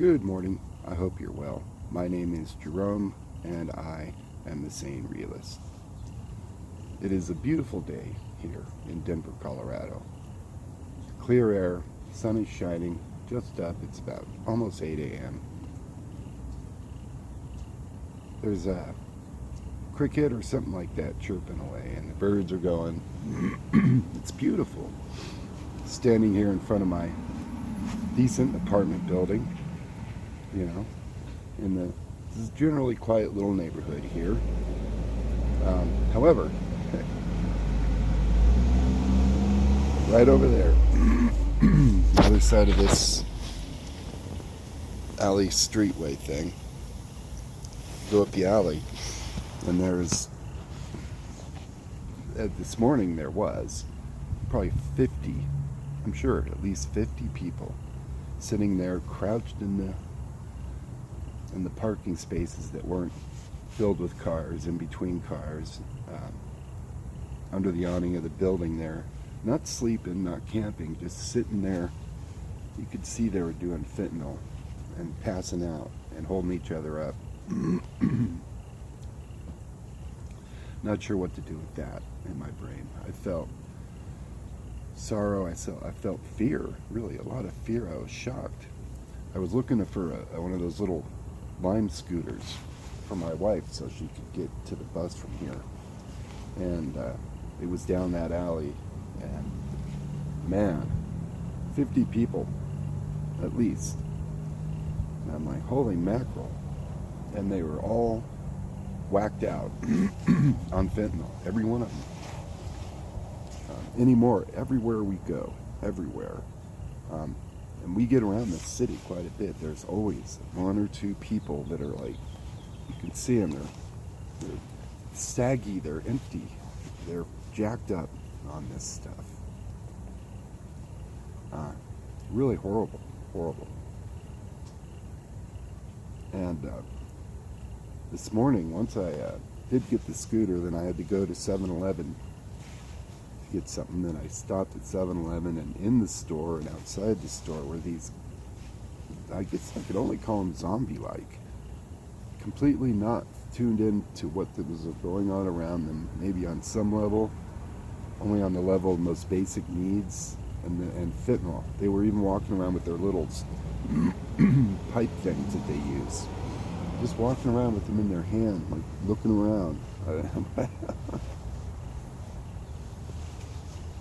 Good morning. I hope you're well. My name is Jerome, and I am the Sane Realist. It is a beautiful day here in Denver, Colorado. Clear air, sun is shining, just up. It's about almost 8 a.m. There's a cricket or something like that chirping away, and the birds are going. It's beautiful. Standing here in front of my decent apartment building, this is generally quiet little neighborhood here. However, right over there, the other side of this alley streetway thing, go up the alley, and there's, this morning there was probably 50, I'm sure at least 50 people sitting there crouched in the parking spaces that weren't filled with cars, in between cars, under the awning of the building there, not sleeping, not camping, just sitting there. You could see they were doing fentanyl and passing out and holding each other up. Not sure what to do with that in my brain. I felt sorrow, I felt fear, really a lot of fear. I was shocked. I was looking for one of those little Lime scooters for my wife so she could get to the bus from here, and it was down that alley, and man, 50 people at least, and I'm like, holy mackerel. And they were all whacked out on fentanyl, every one of them. Anymore, everywhere we go, everywhere. And we get around the city quite a bit. There's always one or two people that are like, you can see them, they're saggy, they're empty, they're jacked up on this stuff. Really horrible. And this morning, once I did get the scooter, then I had to go to 7-Eleven to get something. Then I stopped at 7-Eleven, and in the store and outside the store were these, I guess I could only call them zombie-like, completely not tuned in to what was going on around them, maybe on some level, only on the level of most basic needs, and fentanyl. They were even walking around with their little pipe things that they use, just walking around with them in their hand, like looking around.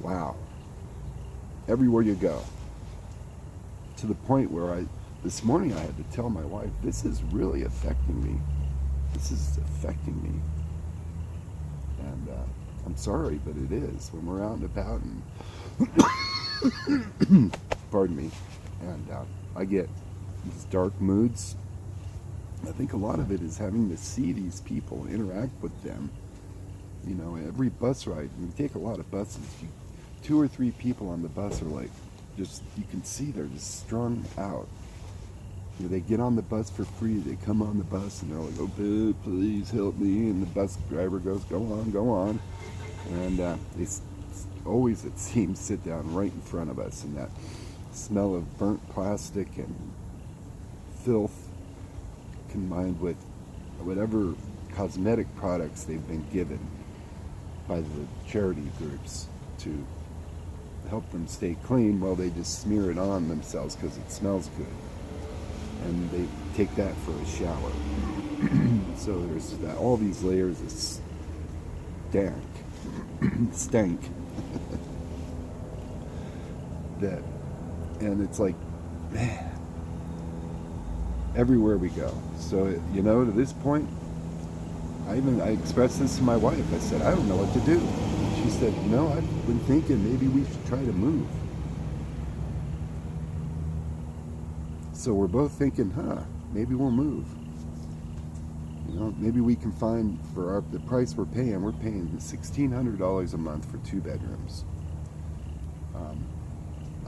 Wow. Everywhere you go. To the point where this morning I had to tell my wife, this is really affecting me. This is affecting me. And I'm sorry, but it is. When we're out and about and, pardon me, and I get these dark moods, I think a lot of it is having to see these people, interact with them. Every bus ride, we take a lot of buses, 2 or 3 people on the bus are like, just, you can see they're just strung out. They get on the bus for free, they come on the bus and they're like, oh, please help me, and the bus driver goes, go on, and they always, it seems, sit down right in front of us, and that smell of burnt plastic and filth combined with whatever cosmetic products they've been given by the charity groups to help them stay clean, well, they just smear it on themselves because it smells good, and they take that for a shower. So there's all these layers of stank that, and it's like, man, everywhere we go. So to this point, I expressed this to my wife. I said, I don't know what to do. She said, I've been thinking maybe we should try to move. So we're both thinking, maybe we'll move. Maybe we can find, for the price we're paying $1,600 a month for 2 bedrooms.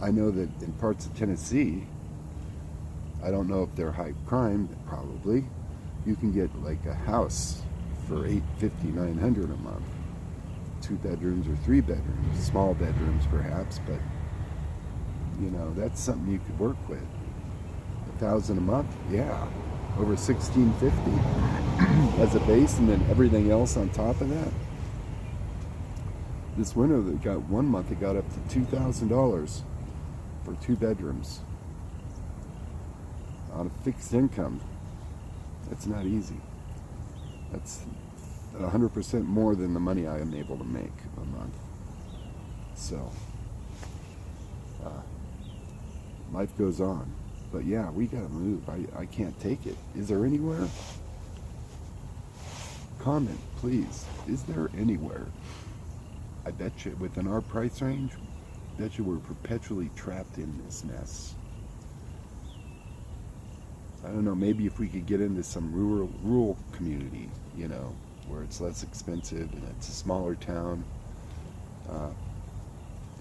I know that in parts of Tennessee, I don't know if they're high crime, probably, you can get like a house for $850, $900 a month. 2 bedrooms or 3 bedrooms, small bedrooms perhaps, but that's something you could work with. $2,000 a month. Yeah, over $1,650 as a base, and then everything else on top of that. This winter, they got 1 month. It got up to $2,000 for 2 bedrooms on a fixed income. That's not easy. That's 100% more than the money I am able to make a month. So, life goes on. But yeah, we gotta move. I can't take it. Is there anywhere? Comment, please. Is there anywhere? I bet you, within our price range, I bet you we're perpetually trapped in this mess. I don't know, maybe if we could get into some rural community, you know, where it's less expensive and it's a smaller town,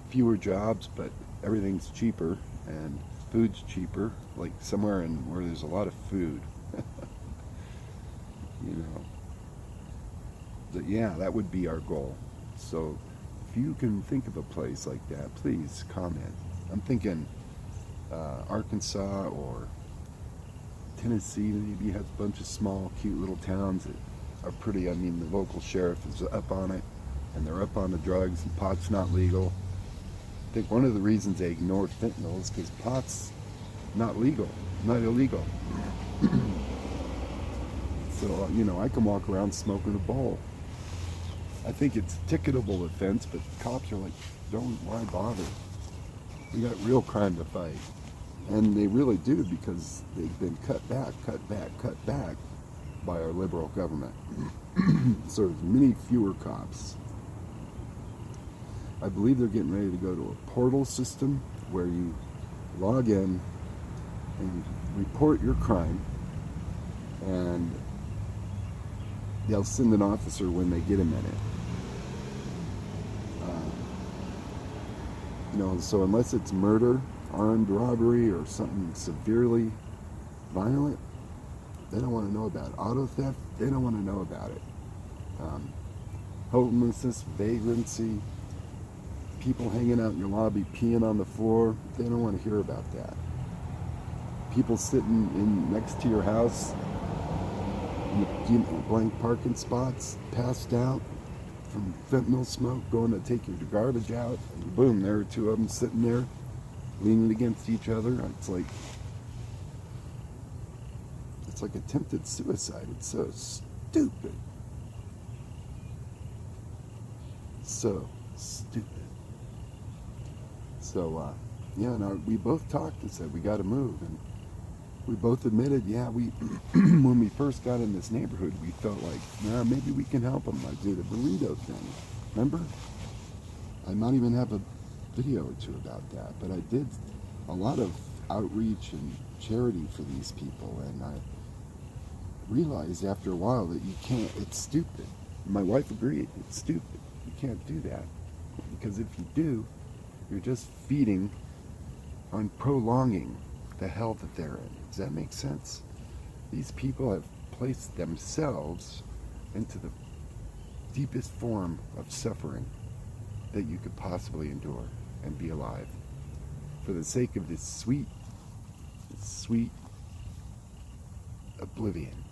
fewer jobs, but everything's cheaper and food's cheaper, like somewhere in where there's a lot of food. You know. But yeah, that would be our goal. So if you can think of a place like that, please comment. I'm thinking Arkansas or Tennessee maybe has a bunch of small, cute little towns that are pretty. I mean, the local sheriff is up on it, and they're up on the drugs, and pot's not legal. I think one of the reasons they ignore fentanyl is because pot's not legal, not illegal. So, you know, I can walk around smoking a bowl. I think it's a ticketable offense, but cops are like, why bother? We got real crime to fight. And they really do, because they've been cut back by our liberal government. So there's many fewer cops. I believe they're getting ready to go to a portal system where you log in and report your crime, and they'll send an officer when they get a minute. You know, so unless it's murder, armed robbery, or something severely violent, they don't want to know about it. Auto theft, they don't want to know about it. Homelessness, vagrancy, people hanging out in your lobby peeing on the floor, they don't want to hear about that. People sitting in next to your house in the blank parking spots, passed out from fentanyl smoke, going to take your garbage out, and boom, there are 2 of them sitting there leaning against each other. It's like attempted suicide. It's so stupid. So stupid. So, yeah, no, we both talked and said we got to move, and we both admitted, yeah, we when we first got in this neighborhood, we felt like, nah, maybe we can help them, like do the burrito thing. Remember? I might even have a video or 2 about that, but I did a lot of outreach and charity for these people, and I realized after a while that you can't, it's stupid. My wife agreed, it's stupid. You can't do that, because if you do, you're just feeding on prolonging the hell that they're in. Does that make sense? These people have placed themselves into the deepest form of suffering that you could possibly endure and be alive, for the sake of this sweet oblivion.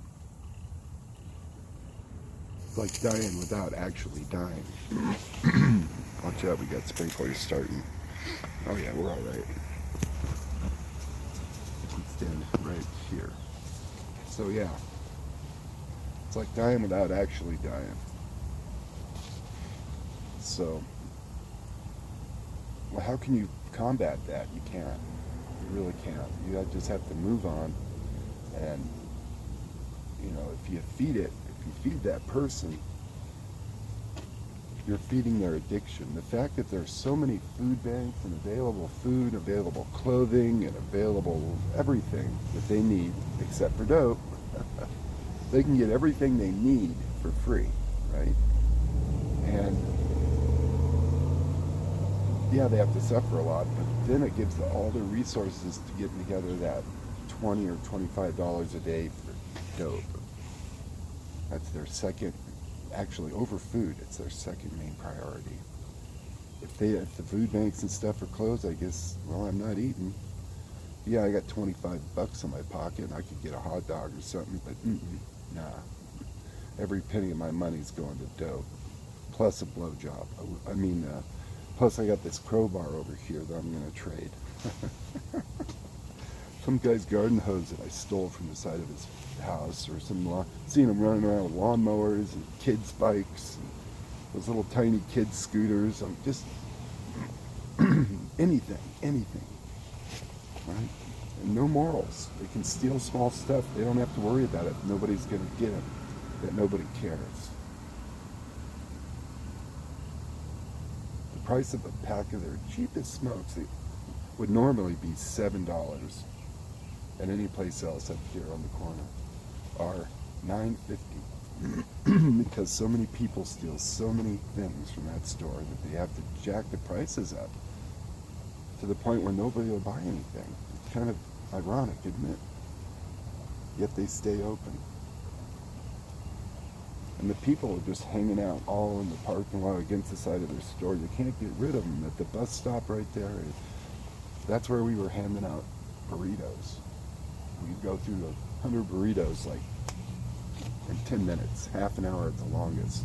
It's like dying without actually dying. Watch out, we got sprinklers starting. Oh yeah, we're all right. Stand right here. So yeah, it's like dying without actually dying. So, well, how can you combat that? You can't. You really can't. You just have to move on. And, you know, if you feed that person, you're feeding their addiction. The fact that there's so many food banks and available food, available clothing, and available everything that they need, except for dope, they can get everything they need for free, right? And yeah, they have to suffer a lot, but then it gives them all the resources to get together that $20 or $25 a day for dope. That's their second, actually over food, it's their second main priority. If the food banks and stuff are closed, I guess, well, I'm not eating. yeah, I got $25 in my pocket and I could get a hot dog or something, but nah. Every penny of my money's going to dope, plus a blowjob. I mean, plus I got this crowbar over here that I'm gonna trade. Some guy's garden hose that I stole from the side of his house, or seen him running around with lawnmowers and kids' bikes, and those little tiny kids' scooters. I'm just anything, right? And no morals. They can steal small stuff. They don't have to worry about it. Nobody's gonna get it. That nobody cares. The price of a pack of their cheapest smokes would normally be $7, and any place else up here on the corner are $9.50 because so many people steal so many things from that store that they have to jack the prices up to the point where nobody will buy anything. It's kind of ironic, isn't it? Yet they stay open. And the people are just hanging out all in the parking lot against the side of their store. You can't get rid of them. At the bus stop right there, that's where we were handing out burritos. We'd go through 100 burritos like in 10 minutes, half an hour at the longest.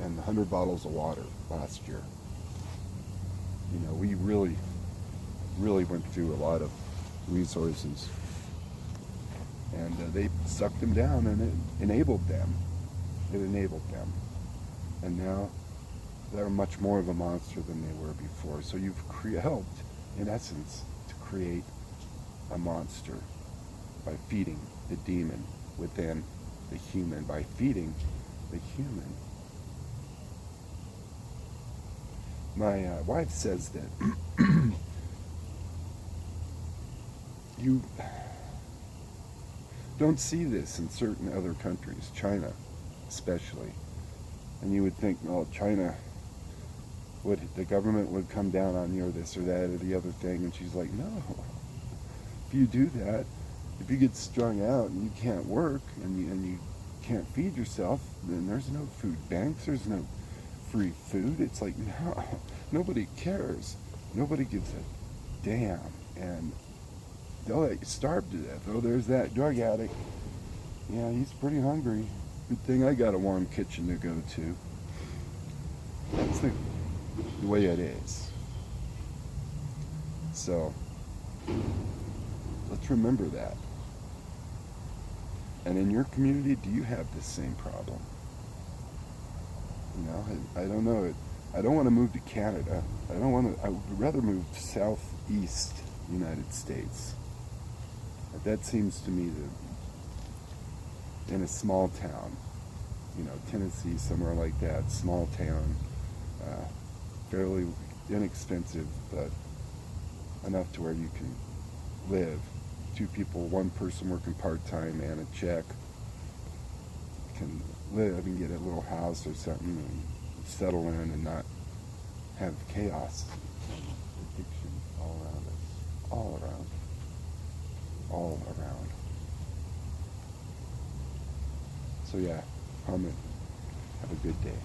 And 100 bottles of water last year. You know, we really went through a lot of resources. And they sucked them down, and it enabled them. It enabled them. And now they're much more of a monster than they were before. So you've helped, in essence, to create a monster by feeding the demon within the human, by feeding the human. My wife says that you don't see this in certain other countries, China especially. And you would think, well, China, the government would come down on you or this or that or the other thing. And she's like, no. If you do that, if you get strung out and you can't work and you can't feed yourself, then there's no food banks, there's no free food. It's like, no, nobody cares. Nobody gives a damn. And they'll let you starve to death. Oh, there's that drug addict. Yeah, he's pretty hungry. Good thing I got a warm kitchen to go to. That's the way it is. So, let's remember that. And in your community, do you have this same problem? You know, I don't know. I don't want to move to Canada. I would rather move to southeast United States. That seems to me that in a small town, you know, Tennessee, somewhere like that, small town, fairly inexpensive, but enough to where you can live. 2 people, 1 person working part-time and a check can live and get a little house or something and settle in and not have chaos, addiction all around us, all around. So yeah, comment. Have a good day.